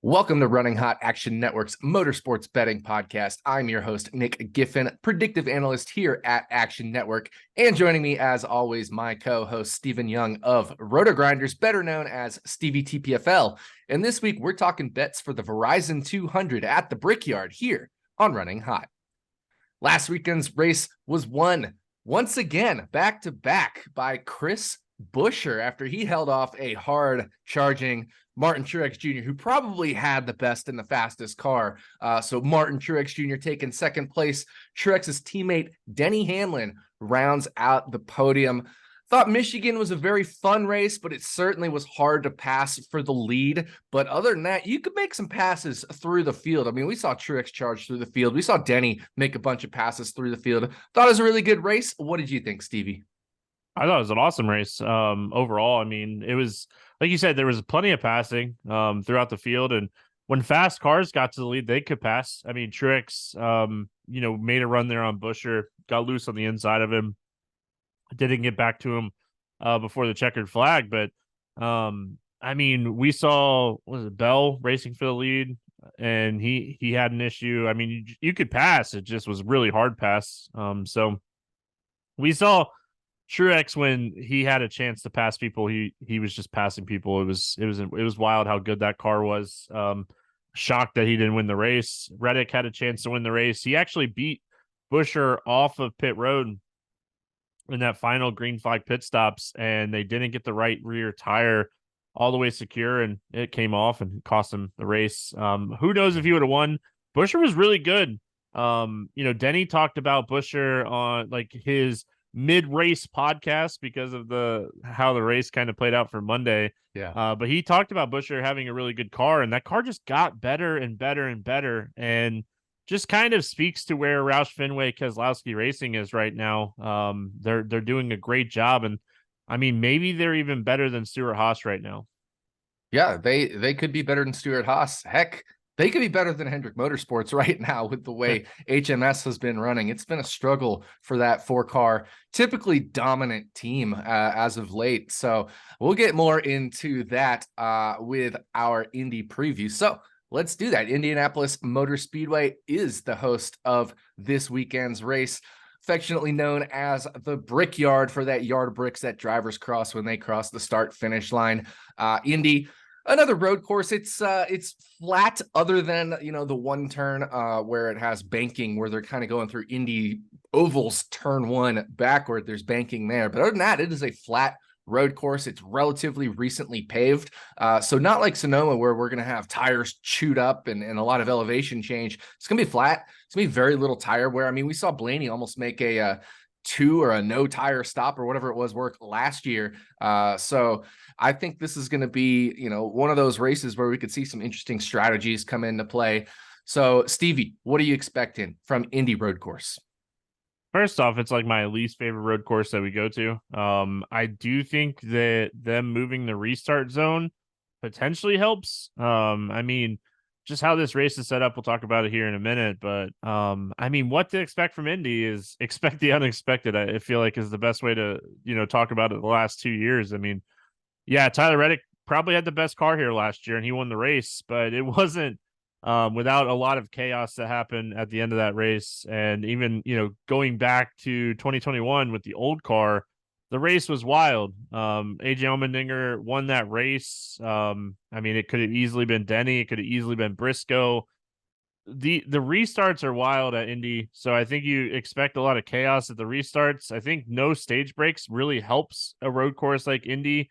Welcome to Running Hot, Action Network's motorsports betting podcast. I'm your host, Nick Giffen, predictive analyst here at Action Network. And joining me, as always, my co-host, Stephen Young of Roto Grinders, better known as Stevie TPFL. And this week, we're talking bets for the Verizon 200 at the Brickyard here on Running Hot. Last weekend's race was won once again, back-to-back, by Chris Buescher after he held off a hard-charging Martin Truex Jr., who probably had the best and the fastest car. So Martin Truex Jr. taking second place. Truex's teammate Denny Hamlin rounds out the podium. Thought Michigan was a very fun race, but it certainly was hard to pass for the lead. But other than that, you could make some passes through the field. I mean, we saw Truex charge through the field. We saw Denny make a bunch of passes through the field. Thought it was a really good race. What did you think, Stevie? I thought it was an awesome race. Overall, I mean, it was, like you said, there was plenty of passing throughout the field. And when fast cars got to the lead, they could pass. I mean, Truex, made a run there on Buescher, got loose on the inside of him. Didn't get back to him before the checkered flag. But, I mean, we saw, was it Bell racing for the lead? And he had an issue. I mean, you could pass. It just was really hard pass. So we saw Truex, when he had a chance to pass people, he was just passing people. It was wild how good that car was. Shocked that he didn't win the race. Reddick had a chance to win the race. He actually beat Buescher off of pit road in that final green flag pit stops, and they didn't get the right rear tire all the way secure, and it came off and cost him the race. Who knows if he would have won? Buescher was really good. Denny talked about Buescher on like his mid-race podcast because of how the race kind of played out for Monday. Yeah. But he talked about Buescher having a really good car, and that car just got better and better and better, and just kind of speaks to where Roush Fenway Keselowski Racing is right now. They're doing a great job, and I mean, maybe they're even better than Stewart-Haas right now. Yeah, they could be better than Stewart-Haas. Heck, they could be better than Hendrick Motorsports right now with the way HMS has been running. It's been a struggle for that four-car, typically dominant team as of late. So we'll get more into that with our Indy preview. So let's do that. Indianapolis Motor Speedway is the host of this weekend's race, affectionately known as the Brickyard, for that yard of bricks that drivers cross when they cross the start-finish line. Indy, another road course. It's flat, other than the one turn where it has banking, where they're kind of going through Indy ovals turn one backward. There's banking there, but other than that, it is a flat road course. It's relatively recently paved, so not like Sonoma, where we're going to have tires chewed up and a lot of elevation change. It's going to be flat. It's going to be very little tire wear. I mean, we saw Blaney almost make a two or a no tire stop or whatever it was work last year. So I think this is going to be, one of those races where we could see some interesting strategies come into play. So Stevie, what are you expecting from Indy road course? First off, it's like my least favorite road course that we go to. I do think that them moving the restart zone potentially helps. I mean, just how this race is set up, we'll talk about it here in a minute. But I mean, what to expect from Indy is expect the unexpected. I feel like is the best way to talk about it the last 2 years. I mean, yeah, Tyler Reddick probably had the best car here last year, and he won the race, but it wasn't without a lot of chaos that happened at the end of that race. And even, going back to 2021 with the old car, the race was wild. AJ Allmendinger won that race. I mean, it could have easily been Denny. It could have easily been Briscoe. The restarts are wild at Indy, so I think you expect a lot of chaos at the restarts. I think no stage breaks really helps a road course like Indy.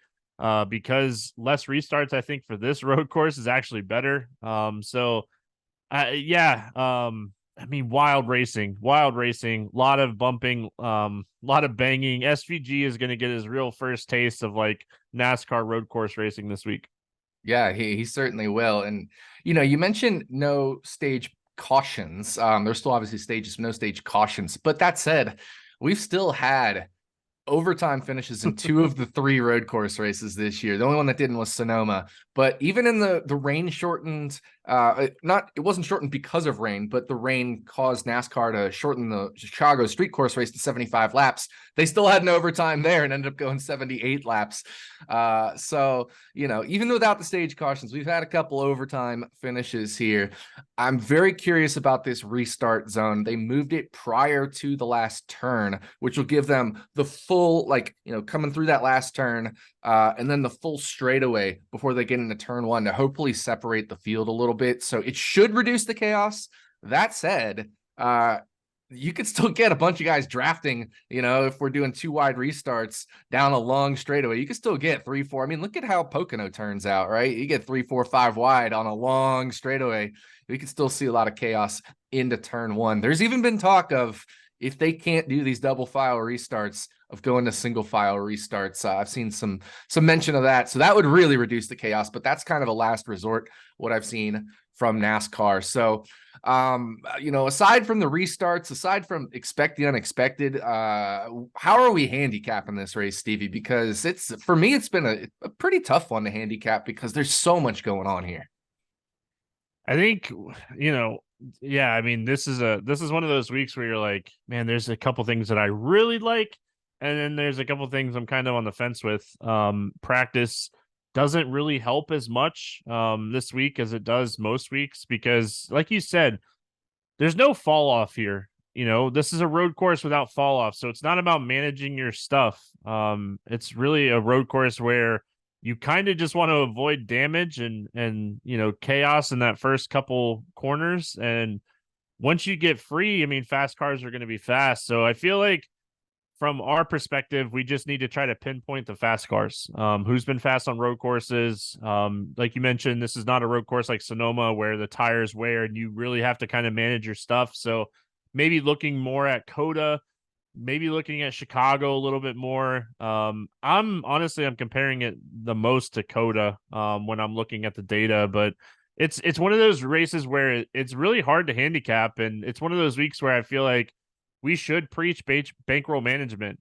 Because less restarts, I think, for this road course is actually better. I mean, wild racing, a lot of bumping, a lot of banging. SVG is going to get his real first taste of like NASCAR road course racing this week. Yeah, he certainly will. And, you mentioned no stage cautions. There's still obviously stages, no stage cautions. But that said, we've still had overtime finishes in 2 of the 3 road course races this year. The only one that didn't was Sonoma. But even in the rain shortened, it wasn't shortened because of rain, but the rain caused NASCAR to shorten the Chicago street course race to 75 laps. They still had an overtime there and ended up going 78 laps. So, even without the stage cautions, we've had a couple overtime finishes here. I'm very curious about this restart zone. They moved it prior to the last turn, which will give them the full, coming through that last turn, and then the full straightaway before they get into turn 1 to hopefully separate the field a little bit. So it should reduce the chaos. That said, you could still get a bunch of guys drafting, if we're doing 2 wide restarts down a long straightaway, you could still get 3, 4. I mean, look at how Pocono turns out, right? You get 3, 4, 5 wide on a long straightaway. We could still see a lot of chaos into turn 1. There's even been talk of, if they can't do these double file restarts, of going to single file restarts. I've seen some mention of that. So that would really reduce the chaos, but that's kind of a last resort, what I've seen from NASCAR. So, aside from the restarts, aside from expect the unexpected, how are we handicapping this race, Stevie? Because for me, it's been a pretty tough one to handicap because there's so much going on here. I think, yeah, I mean, this is one of those weeks where you're like, man, there's a couple things that I really like, and then there's a couple things I'm kind of on the fence with. Practice doesn't really help as much this week as it does most weeks because, like you said, there's no fall off here. This is a road course without fall off, so it's not about managing your stuff. It's really a road course where you kind of just want to avoid damage and chaos in that first couple corners. And once you get free, I mean, fast cars are going to be fast. So I feel like from our perspective, we just need to try to pinpoint the fast cars. Who's been fast on road courses? Like you mentioned, this is not a road course like Sonoma where the tires wear and you really have to kind of manage your stuff. So maybe looking more at Coda, maybe looking at Chicago a little bit more. I'm comparing it the most to Coda when I'm looking at the data, but it's one of those races where it's really hard to handicap, and it's one of those weeks where I feel like we should preach bankroll management.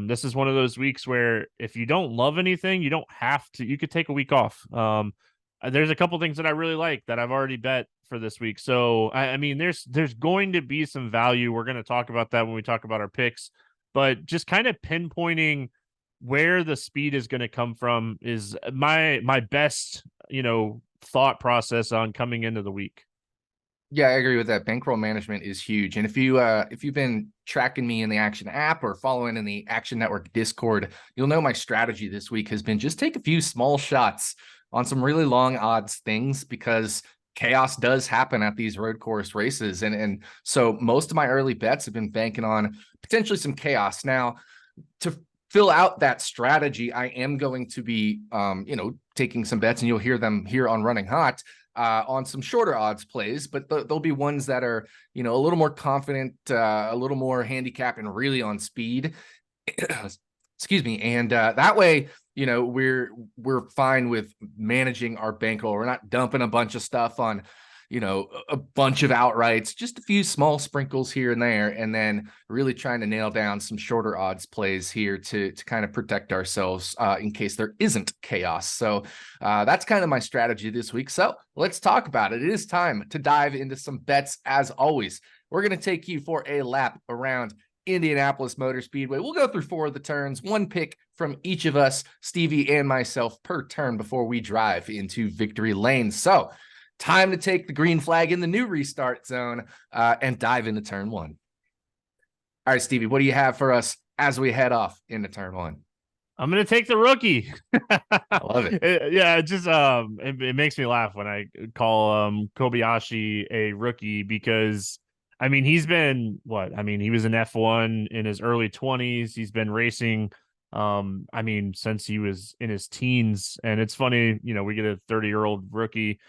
This is one of those weeks where if you don't love anything, you don't have to. You could take a week off. There's a couple things that I really like that I've already bet for this week. So, I mean, there's going to be some value. We're going to talk about that when we talk about our picks, but just kind of pinpointing where the speed is going to come from is my best, thought process on coming into the week. Yeah, I agree with that. Bankroll management is huge. And if you've been tracking me in the Action app or following in the Action Network Discord, you'll know my strategy this week has been just take a few small shots on some really long odds things because chaos does happen at these road course races. And so most of my early bets have been banking on potentially some chaos. Now, to fill out that strategy, I am going to be, taking some bets, and you'll hear them here on Running Hot on some shorter odds plays, but there'll be ones that are, a little more confident, a little more handicap and really on speed. Excuse me. And that way, we're fine with managing our bankroll. We're not dumping a bunch of stuff on, a bunch of outrights, just a few small sprinkles here and there, and then really trying to nail down some shorter odds plays here to kind of protect ourselves in case there isn't chaos. So that's kind of my strategy this week. So let's talk about it. It is time to dive into some bets. As always, we're going to take you for a lap around Indianapolis Motor Speedway. We'll go through 4 of the turns, 1 pick from each of us, Stevie and myself, per turn before we drive into victory lane. So time to take the green flag in the new restart zone and dive into turn 1. All right, Stevie, what do you have for us as we head off into turn 1? I'm going to take the rookie. I love it. It makes me laugh when I call Kobayashi a rookie because I mean, he's been he was an F1 in his early 20s. He's been racing, since he was in his teens. And it's funny, we get a 30-year-old rookie,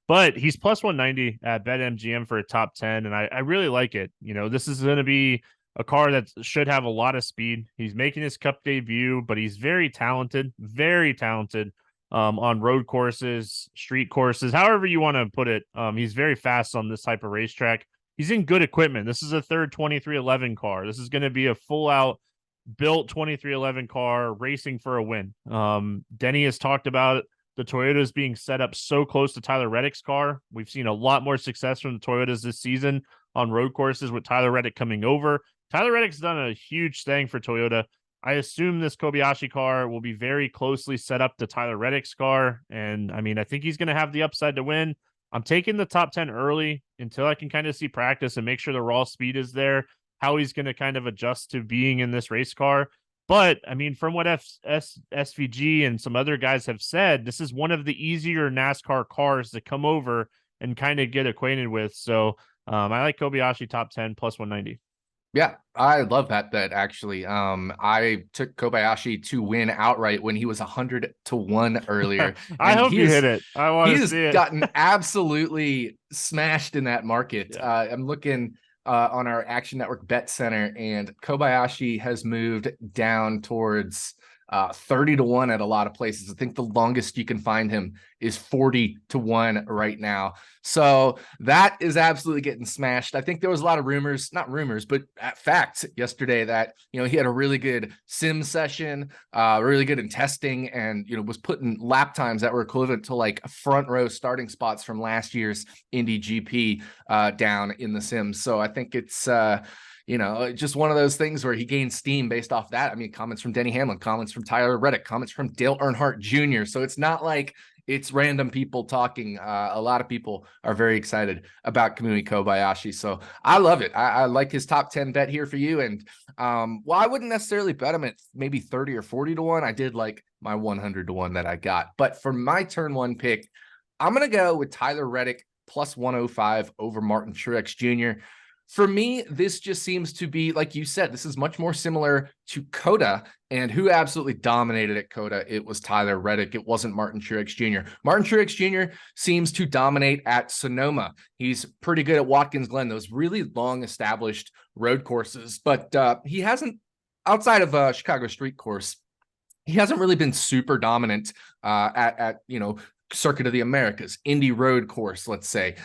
but he's plus 190 at BetMGM for a top 10. And I really like it. This is going to be a car that should have a lot of speed. He's making his Cup debut, but he's very talented on road courses, street courses, however you want to put it. He's very fast on this type of racetrack. He's in good equipment. This is a third 2311 car. This is going to be a full out built 2311 car racing for a win. Denny has talked about the Toyotas being set up so close to Tyler Reddick's car. We've seen a lot more success from the Toyotas this season on road courses with Tyler Reddick coming over. Tyler Reddick's done a huge thing for Toyota. I assume this Kobayashi car will be very closely set up to Tyler Reddick's car. And I mean, I think he's going to have the upside to win. I'm taking the top 10 early until I can kind of see practice and make sure the raw speed is there, how he's going to kind of adjust to being in this race car. But I mean, from what SVG and some other guys have said, this is one of the easier NASCAR cars to come over and kind of get acquainted with. So I like Kobayashi top 10 plus 190. Yeah, I love that bet actually. I took Kobayashi to win outright when he was 100-1 earlier. I And hope you hit it. I want to see it. Gotten absolutely smashed in that market. Yeah. I'm looking on our Action Network Bet Center, and Kobayashi has moved down towards 30-1 at a lot of places. I think the longest you can find him is 40-1 right now. So that is absolutely getting smashed. I think there was a lot of rumors, not rumors, but facts yesterday that, he had a really good sim session, really good in testing, and, was putting lap times that were equivalent to like front row starting spots from last year's Indy GP down in the sims. So I think it's, just one of those things where he gained steam based off that. I mean, comments from Denny Hamlin, comments from Tyler Reddick, comments from Dale Earnhardt Jr. So it's not like it's random people talking. A lot of people are very excited about Kaumi Kobayashi. So I love it. I like his top 10 bet here for you. And I wouldn't necessarily bet him at maybe 30 or 40-1. I did like my 100-1 that I got. But for my turn one pick, I'm going to go with Tyler Reddick plus 105 over Martin Truex Jr. For me, this just seems to be, like you said, this is much more similar to COTA, and who absolutely dominated at COTA? It was Tyler Reddick. It wasn't Martin Truex Jr. Martin Truex Jr. seems to dominate at Sonoma. He's pretty good at Watkins Glen, those really long established road courses, but he hasn't, outside of Chicago Street Course, he hasn't really been super dominant at Circuit of the Americas, Indy road course, let's say.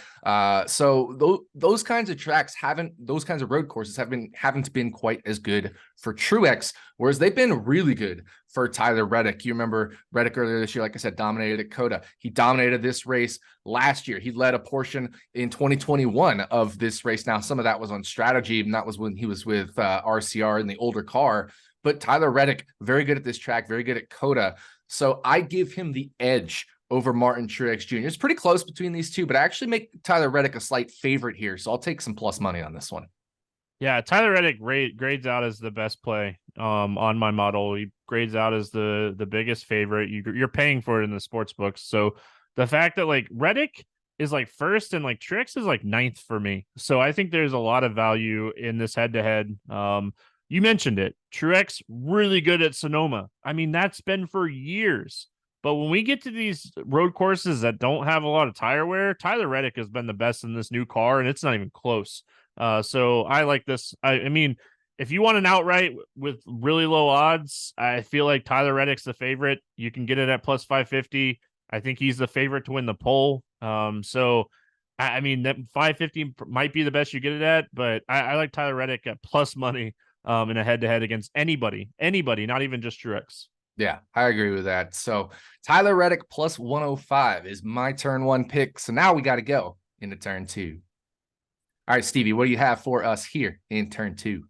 So those kinds of tracks those kinds of road courses haven't been quite as good for Truex, whereas they've been really good for Tyler Reddick. You remember Reddick earlier this year, like I said, dominated at COTA. He dominated this race last year. He led a portion in 2021 of this race. Now, some of that was on strategy, and that was when he was with RCR in the older car. But Tyler Reddick, very good at this track, very good at COTA. So I give him the edge over Martin Truex Jr. It's pretty close between these two, but I actually make Tyler Reddick a slight favorite here. So I'll take some plus money on this one. Yeah, Tyler Reddick grades out as the best play on my model. He grades out as the biggest favorite. You're paying for it in the sports books. So the fact that like Reddick is like first and like Truex is like ninth for me. So I think there's a lot of value in this head-to-head. You mentioned it. Truex really good at Sonoma. I mean, that's been for years. But when we get to these road courses that don't have a lot of tire wear, Tyler Reddick has been the best in this new car, and it's not even close. So I like this. I mean, if you want an outright with really low odds, I feel like Tyler Reddick's the favorite. You can get it at plus 550. I think he's the favorite to win the pole. So I mean, that 550 might be the best you get it at, but I like Tyler Reddick at plus money in a head-to-head against anybody, not even just Truex. Yeah, I agree with that. So Tyler Reddick plus 105 is my turn one pick. So now we got to go into turn two. All right, Stevie, what do you have for us here in turn two?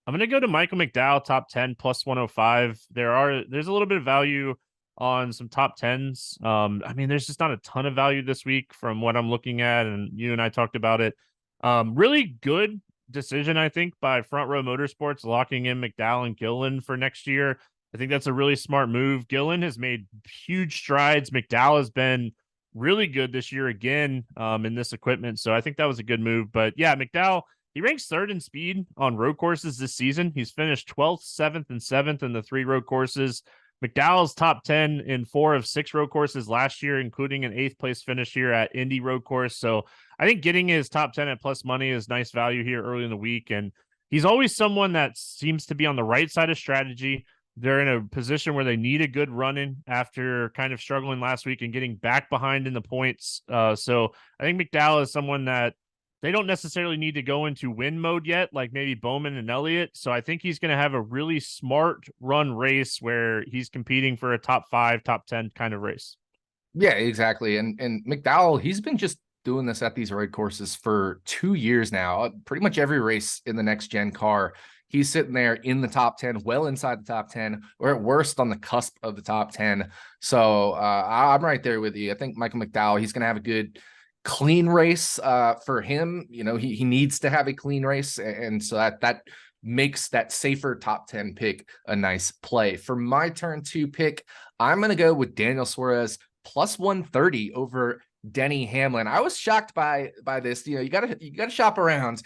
I'm going to go to Michael McDowell, top 10 plus 105. There's a little bit of value on some top 10s. I mean, there's just not a ton of value this week from what I'm looking at, and you and I talked about it. Really good decision, I think, by Front Row Motorsports locking in McDowell and Gillen for next year. I think that's a really smart move. Gillen has made huge strides. McDowell has been really good this year again in this equipment. So I think that was a good move. But yeah, McDowell, he ranks third in speed on road courses this season. He's finished 12th, 7th, and 7th in the 3 road courses. McDowell's top 10 in 4 of 6 road courses last year, including an 8th place finish here at Indy road course. So I think getting his top 10 at plus money is nice value here early in the week. And he's always someone that seems to be on the right side of strategy. They're in a position where they need a good run-in after kind of struggling last week and getting back behind in the points. So I think McDowell is someone that they don't necessarily need to go into win mode yet, like maybe Bowman and Elliott. So I think he's going to have a really smart run race where he's competing for a top 5, top 10 kind of race. Yeah, exactly. And McDowell, he's been just doing this at these road courses for 2 years now. Pretty much every race in the next gen car, he's sitting there in the top 10, well inside the top 10, or at worst on the cusp of the top 10. So I'm right there with you. I think Michael McDowell, he's going to have a good, clean race for him. You know, he needs to have a clean race. And so that makes that safer top 10 pick a nice play. For my turn 2 pick, I'm going to go with Daniel Suarez plus 130 over Denny Hamlin. I was shocked by this. You know, you gotta shop around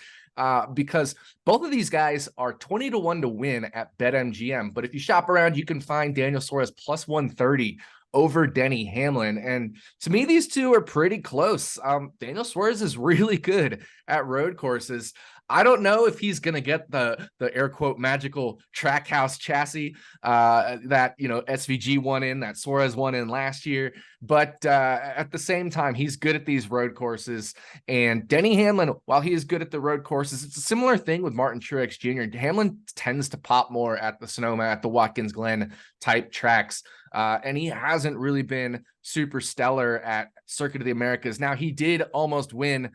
because both of these guys are 20 to 1 to win at BetMGM. But if you shop around, you can find Daniel Suarez plus 130 over Denny Hamlin. And to me, these two are pretty close. Daniel Suarez is really good at road courses. I don't know if he's going to get the air quote magical track house chassis that, you know, SVG won in, that Suarez won in last year. But at the same time, he's good at these road courses. And Denny Hamlin, while he is good at the road courses, it's a similar thing with Martin Truex Jr. Hamlin tends to pop more at the Sonoma, at the Watkins Glen type tracks. And he hasn't really been super stellar at Circuit of the Americas. Now, he did almost win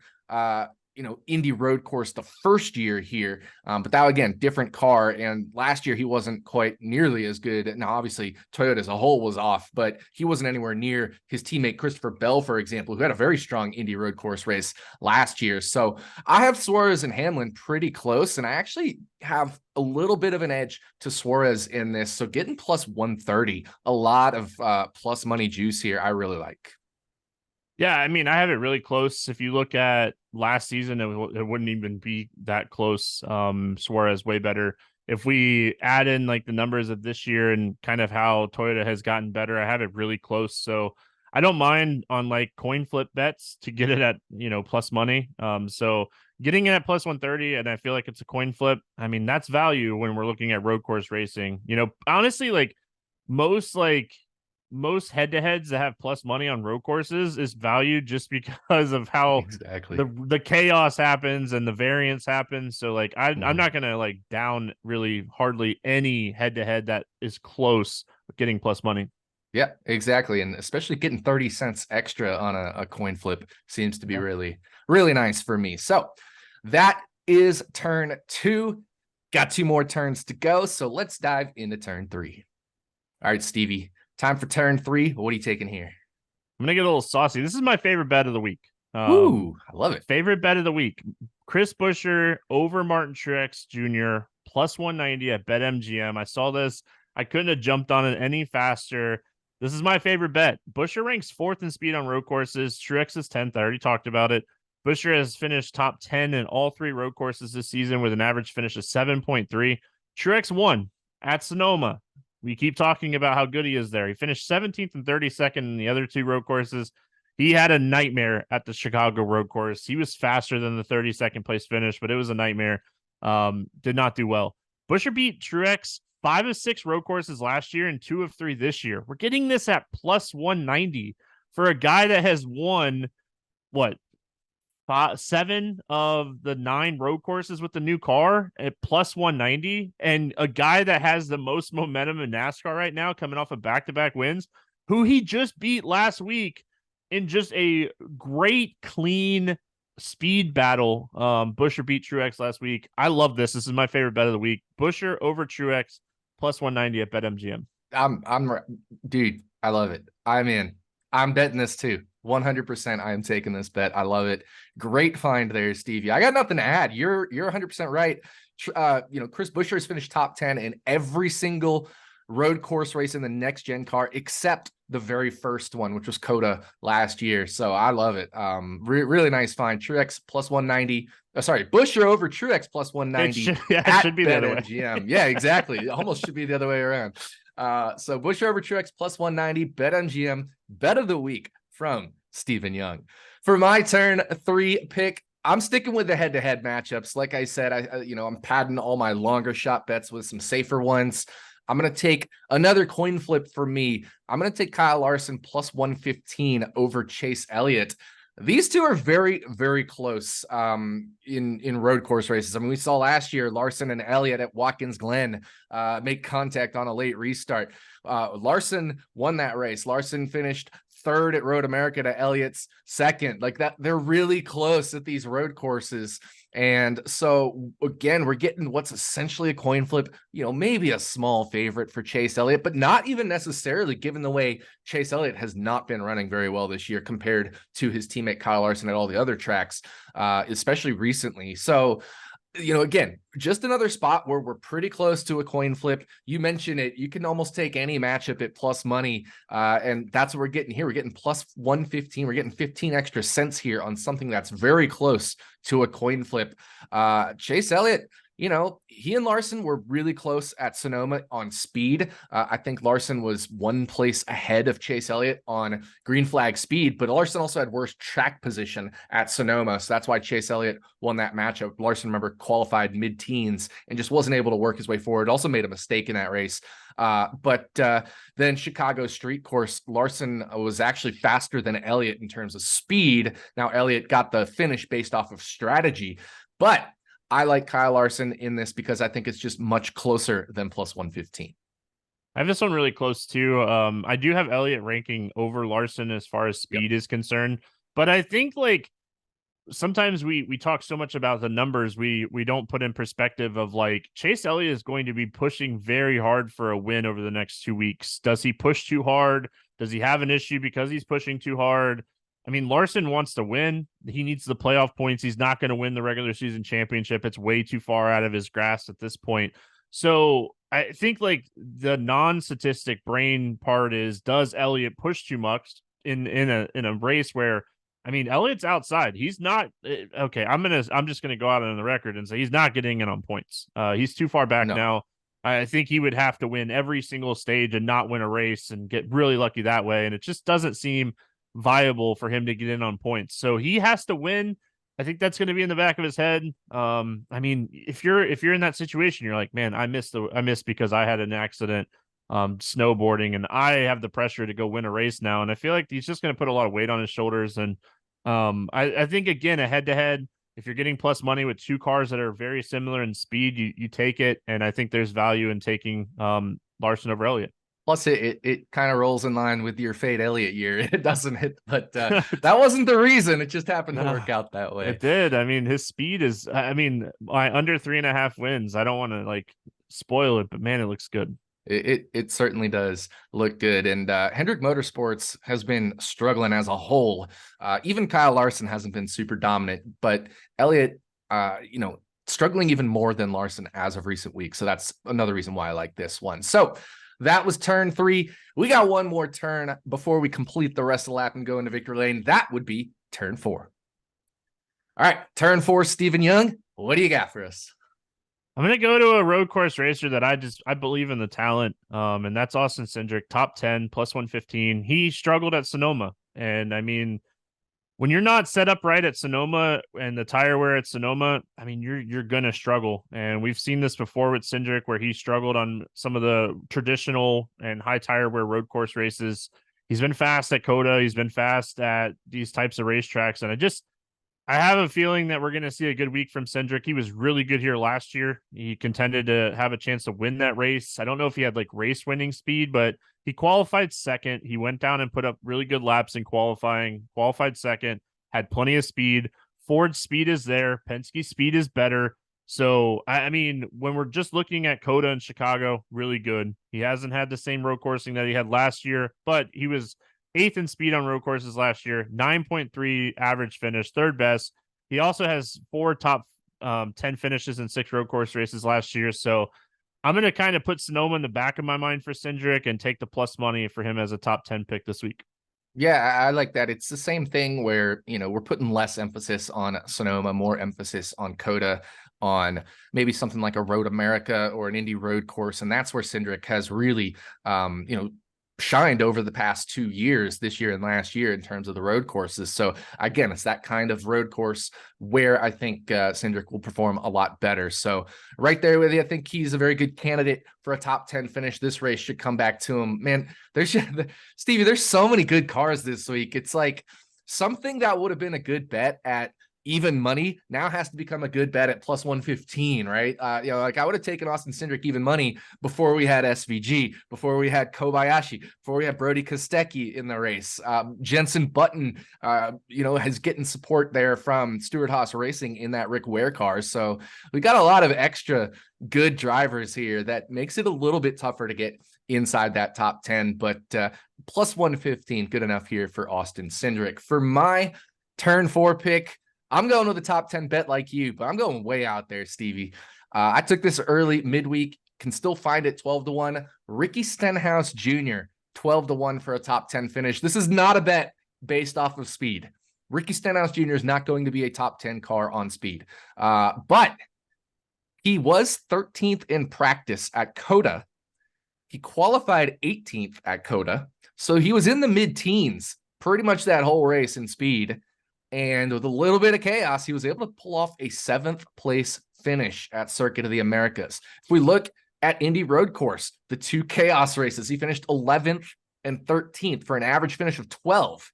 Indy road course the first year here. But that, again, different car. And last year he wasn't quite nearly as good. Now, obviously Toyota as a whole was off, but he wasn't anywhere near his teammate Christopher Bell, for example, who had a very strong Indy road course race last year. So I have Suarez and Hamlin pretty close, and I actually have a little bit of an edge to Suarez in this. So getting plus 130, a lot of plus money juice here, I really like. Yeah, I mean, I have it really close. If you look at last season, it wouldn't even be that close. Suarez way better. If we add in like the numbers of this year and kind of how Toyota has gotten better, I have it really close. So I don't mind on like coin flip bets to get it at, plus money. So getting it at plus 130, and I feel like it's a coin flip. I mean, that's value when we're looking at road course racing. Honestly, like most head-to-heads that have plus money on road courses is valued just because of how exactly the chaos happens and the variance happens. So like I'm not gonna like down really hardly any head-to-head that is close getting plus money. Yeah, exactly. And especially getting 30 cents extra on a coin flip seems to be really, really nice for me. So that is turn 2. Got 2 more turns to go. So let's dive into turn 3. All right, Stevie. Time for turn 3. What are you taking here? I'm going to get a little saucy. This is my favorite bet of the week. Ooh, I love it. Favorite bet of the week. Chris Buescher over Martin Truex Jr. plus 190 at BetMGM. I saw this. I couldn't have jumped on it any faster. This is my favorite bet. Buescher ranks 4th in speed on road courses. Truex is 10th. I already talked about it. Buescher has finished top 10 in all 3 road courses this season with an average finish of 7.3. Truex won at Sonoma. We keep talking about how good he is there. He finished 17th and 32nd in the other 2 road courses. He had a nightmare at the Chicago road course. He was faster than the 32nd place finish, but it was a nightmare. Did not do well. Buescher beat Truex 5 of 6 road courses last year and 2 of 3 this year. We're getting this at plus 190 for a guy that has won, 7 of the 9 road courses with the new car at plus 190, and a guy that has the most momentum in NASCAR right now, coming off of back-to-back wins, who he just beat last week in just a great, clean speed battle. Buescher beat Truex last week. I love this. This is my favorite bet of the week. Buescher over Truex plus 190 at BetMGM. Dude, I love it. I'm in. I'm betting this too. 100%. I am taking this bet. I love it. Great find there, Stevie. I got nothing to add. You're 100% right. Chris Buescher has finished top 10 in every single road course race in the next gen car, except the very first one, which was Coda last year. So I love it. Really nice find. Truex plus 190. Buescher over Truex plus 190. It should be the other way. GM. Yeah, exactly. It almost should be the other way around. So Buescher over Truex plus 190. BetMGM bet of the week from Stephen Young. For my turn 3 pick, I'm sticking with the head-to-head matchups. Like I said, I'm padding all my longer shot bets with some safer ones. I'm going to take another coin flip for me. I'm going to take Kyle Larson plus 115 over Chase Elliott. These two are very, very close in road course races. I mean, we saw last year Larson and Elliott at Watkins Glen make contact on a late restart. Larson won that race. Larson finished third at Road America to Elliott's second. Like that, they're really close at these road courses. And so again, we're getting what's essentially a coin flip, maybe a small favorite for Chase Elliott, but not even necessarily, given the way Chase Elliott has not been running very well this year compared to his teammate Kyle Larson at all the other tracks, especially recently. So, again, just another spot where we're pretty close to a coin flip. You mentioned it. You can almost take any matchup at plus money. And that's what we're getting here. We're getting plus 115. We're getting 15 extra cents here on something that's very close to a coin flip. Chase Elliott, he and Larson were really close at Sonoma on speed. I think Larson was one place ahead of Chase Elliott on green flag speed, but Larson also had worse track position at Sonoma. So that's why Chase Elliott won that matchup. Larson, remember, qualified mid-teens and just wasn't able to work his way forward. Also made a mistake in that race. But then Chicago street course, Larson was actually faster than Elliott in terms of speed. Now Elliott got the finish based off of strategy, but I like Kyle Larson in this because I think it's just much closer than plus 115. I have this one really close too. I do have Elliott ranking over Larson as far as speed is concerned, but I think like sometimes we talk so much about the numbers, we don't put in perspective of like Chase Elliott is going to be pushing very hard for a win over the next 2 weeks. Does he push too hard? Does he have an issue because he's pushing too hard? I mean, Larson wants to win. He needs the playoff points. He's not going to win the regular season championship. It's way too far out of his grasp at this point. So I think like the non-statistic brain part is, does Elliott push too much in a race where, I mean, Elliott's outside. He's not okay. I'm just gonna go out on the record and say he's not getting in on points. He's too far back now. I think he would have to win every single stage and not win a race and get really lucky that way. And it just doesn't seem viable for him to get in on points. So he has to win. I think that's going to be in the back of his head. I mean, if you're in that situation, you're like, man, I missed because I had an accident snowboarding and I have the pressure to go win a race now. And I feel like he's just going to put a lot of weight on his shoulders. And I think again, a head to head, if you're getting plus money with two cars that are very similar in speed, you take it. And I think there's value in taking Larson over Elliott. Plus, it kind of rolls in line with your Fade Elliott year. It doesn't hit, but that wasn't the reason. It just happened to work out that way. It did. I mean, his speed is, I mean, under 3.5 wins. I don't want to like spoil it, but man, it looks good. It certainly does look good. And Hendrick Motorsports has been struggling as a whole. Even Kyle Larson hasn't been super dominant, but Elliott, struggling even more than Larson as of recent weeks. So that's another reason why I like this one. So that was turn 3. We got one more turn before we complete the rest of the lap and go into victory lane. That would be turn 4. All right, turn 4, Stephen Young. What do you got for us? I'm going to go to a road course racer that I believe in the talent, and that's Austin Cindric, top 10, plus 115. He struggled at Sonoma, and I mean, when you're not set up right at Sonoma and the tire wear at Sonoma, I mean, you're going to struggle. And we've seen this before with Cindric, where he struggled on some of the traditional and high tire wear road course races. He's been fast at COTA. He's been fast at these types of racetracks. And I have a feeling that we're going to see a good week from Cindric. He was really good here last year. He contended to have a chance to win that race. I don't know if he had like race winning speed, but he qualified second. He went down and put up really good laps in qualifying, qualified second, had plenty of speed. Ford's speed is there. Penske's speed is better. So, I mean, when we're just looking at COTA and Chicago, really good. He hasn't had the same road coursing that he had last year, but he was 8th in speed on road courses last year, 9.3 average finish, 3rd best. He also has 4 top 10 finishes in 6 road course races last year. So I'm going to kind of put Sonoma in the back of my mind for Cindric and take the plus money for him as a top 10 pick this week. Yeah, I like that. It's the same thing where, we're putting less emphasis on Sonoma, more emphasis on COTA, on maybe something like a Road America or an Indy road course. And that's where Cindric has really, shined over the past 2 years, this year and last year, in terms of the road courses. So again, it's that kind of road course where I think Cindric will perform a lot better. So right there with you, I think he's a very good candidate for a top 10 finish. This race should come back to him. Man, Stevie, there's so many good cars this week. It's like something that would have been a good bet at even money now has to become a good bet at plus 115, right? Like I would have taken Austin Cindric even money before we had SVG, before we had Kobayashi, before we had Brody Kostecki in the race. Jensen Button, is getting support there from Stewart-Haas Racing in that Rick Ware car. So we got a lot of extra good drivers here that makes it a little bit tougher to get inside that top 10, but plus 115, good enough here for Austin Cindric. For my turn 4 pick, I'm going with the top 10 bet like you, but I'm going way out there, Stevie. I took this early midweek, can still find it 12-1. Rickie Stenhouse Jr., 12-1 for a top 10 finish. This is not a bet based off of speed. Rickie Stenhouse Jr. is not going to be a top 10 car on speed. But he was 13th in practice at COTA. He qualified 18th at COTA. So he was in the mid-teens pretty much that whole race in speed. And with a little bit of chaos, he was able to pull off a 7th place finish at Circuit of the Americas. If we look at Indy Road Course, the 2 chaos races, he finished 11th and 13th for an average finish of 12.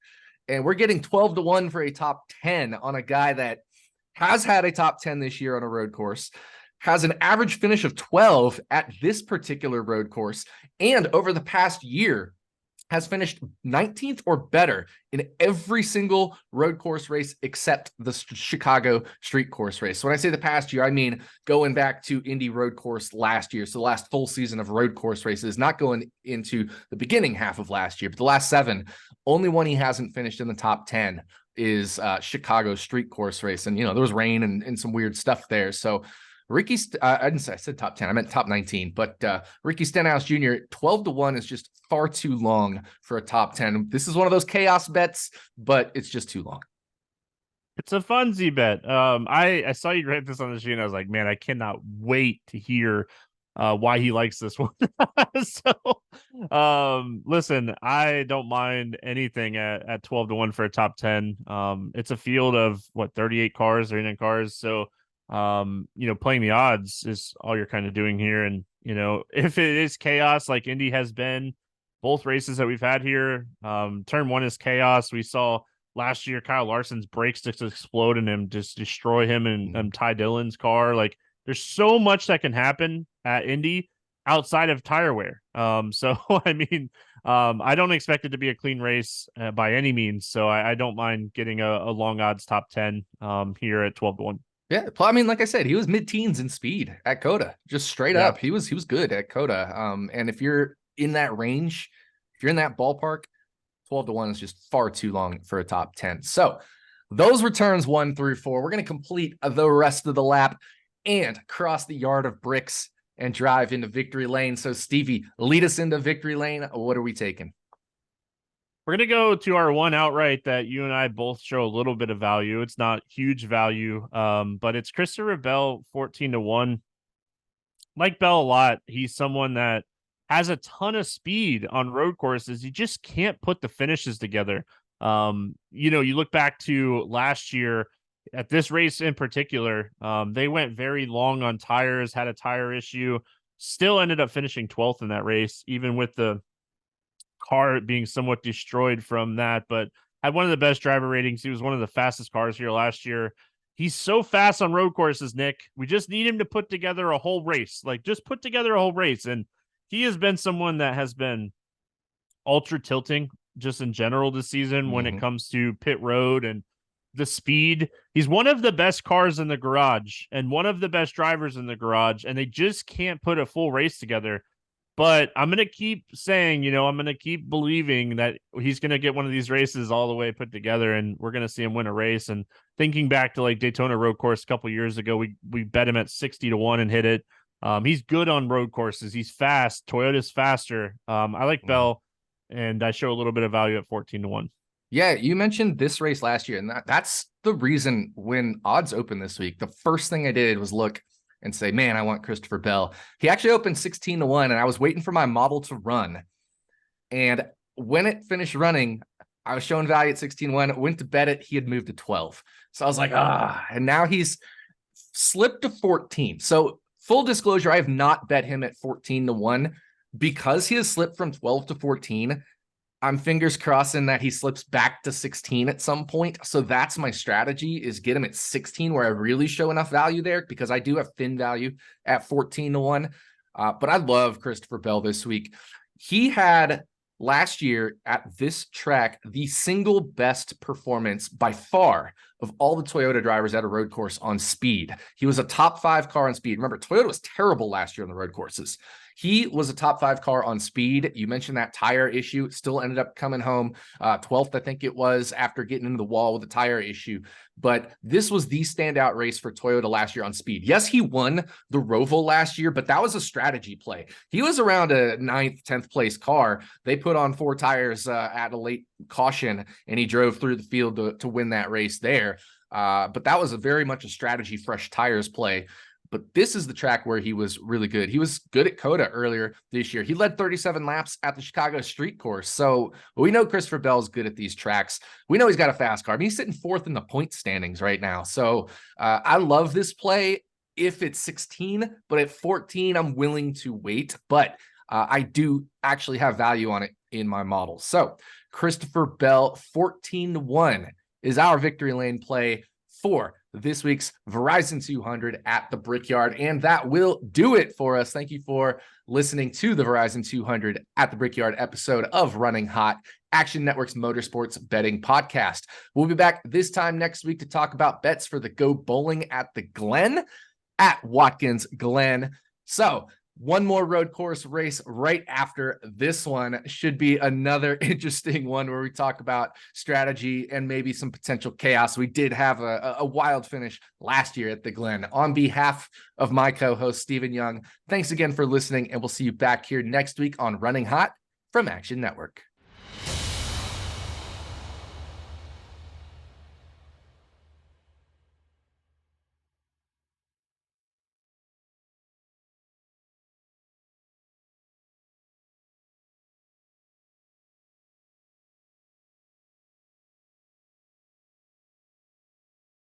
And we're getting 12-1 for a top 10 on a guy that has had a top 10 this year on a road course, has an average finish of 12 at this particular road course, and over the past year has finished 19th or better in every single road course race except the Chicago street course race. So when I say the past year, I mean going back to Indy Road Course last year. So the last full season of road course races, not going into the beginning half of last year, but the last 7. Only one he hasn't finished in the top 10 is Chicago street course race. And, there was rain and some weird stuff there. So Rickie, I said top 10. I meant top 19. But Rickie Stenhouse Jr., 12-1 is just far too long for a top 10. This is one of those chaos bets, but it's just too long. It's a funsy bet. I saw you write this on the sheet, and I was like, man, I cannot wait to hear why he likes this one. Listen, I don't mind anything at 12-1 for a top 10. It's a field of 38 cars, 39 cars. So playing the odds is all you're kind of doing here. And, if it is chaos like Indy has been, both races that we've had here, turn 1 is chaos. We saw last year Kyle Larson's brakes just explode and him just destroy him and Ty Dillon's car. Like, there's so much that can happen at Indy outside of tire wear. So, I mean, I don't expect it to be a clean race by any means. So I don't mind getting a long odds top 10 here at 12-1. Yeah, I mean, like I said, he was mid-teens in speed at COTA, just straight up. He was good at COTA. And if you're in that range, if you're in that ballpark, 12-1 is just far too long for a top 10. So those were turns 1 through 4. We're going to complete the rest of the lap and cross the yard of bricks and drive into victory lane. So Stevie, lead us into victory lane. What are we taking? We're going to go to our one outright that you and I both show a little bit of value. It's not huge value, but it's Christopher Bell, 14-1. Like Bell a lot. He's someone that has a ton of speed on road courses. He just can't put the finishes together. You look back to last year at this race in particular, they went very long on tires, had a tire issue, still ended up finishing 12th in that race, even with the car being somewhat destroyed from that, but had one of the best driver ratings. He was one of the fastest cars here last year. He's so fast on road courses, Nick. We just need him to put together a whole race. Just put together a whole race. And he has been someone that has been ultra tilting just in general this season when it comes to pit road and the speed. He's one of the best cars in the garage and one of the best drivers in the garage, and they just can't put a full race together. But I'm going to keep saying, I'm going to keep believing that he's going to get one of these races all the way put together, and we're going to see him win a race. And thinking back to Daytona Road Course a couple years ago, we bet him at 60-1 and hit it. He's good on road courses. He's fast. Toyota's faster. I like Bell, and I show a little bit of value at 14-1. Yeah, you mentioned this race last year, and that's the reason when odds opened this week, the first thing I did was look and say, man, I want Christopher Bell. He actually opened 16-1, and I was waiting for my model to run. And when it finished running, I was showing value at 16-1, went to bet it. He had moved to 12. So I was like, and now he's slipped to 14. So full disclosure, I have not bet him at 14-1 because he has slipped from 12 to 14. I'm fingers crossing that he slips back to 16 at some point. So that's my strategy, is get him at 16 where I really show enough value there, because I do have thin value at 14-1. But I love Christopher Bell this week. He had last year at this track the single best performance by far of all the Toyota drivers at a road course on speed. He was a top 5 car on speed. Remember, Toyota was terrible last year on the road courses. He was a top 5 car on speed. You mentioned that tire issue. Still ended up coming home 12th, I think it was, after getting into the wall with a tire issue. But this was the standout race for Toyota last year on speed. Yes, he won the Roval last year, but that was a strategy play. He was around a 9th, 10th place car. They put on 4 tires at a late caution, and he drove through the field to win that race there. But that was very much a strategy, fresh tires play. But this is the track where he was really good. He was good at COTA earlier this year. He led 37 laps at the Chicago Street Course. So we know Christopher Bell's good at these tracks. We know he's got a fast car. I mean, he's sitting 4th in the point standings right now. So I love this play if it's 16, but at 14, I'm willing to wait. But I do actually have value on it in my model. So Christopher Bell, 14-1 is our victory lane play for this week's Verizon 200 at the Brickyard. And that will do it for us. Thank you for listening to the Verizon 200 at the Brickyard episode of Running Hot, Action Network's motorsports betting podcast. We'll be back this time next week to talk about bets for the Go Bowling at the Glen at Watkins Glen. So one more road course race right after this one. Should be another interesting one where we talk about strategy and maybe some potential chaos. We did have a wild finish last year at the Glen. On behalf of my co-host, Stephen Young, thanks again for listening, and we'll see you back here next week on Running Hot from Action Network.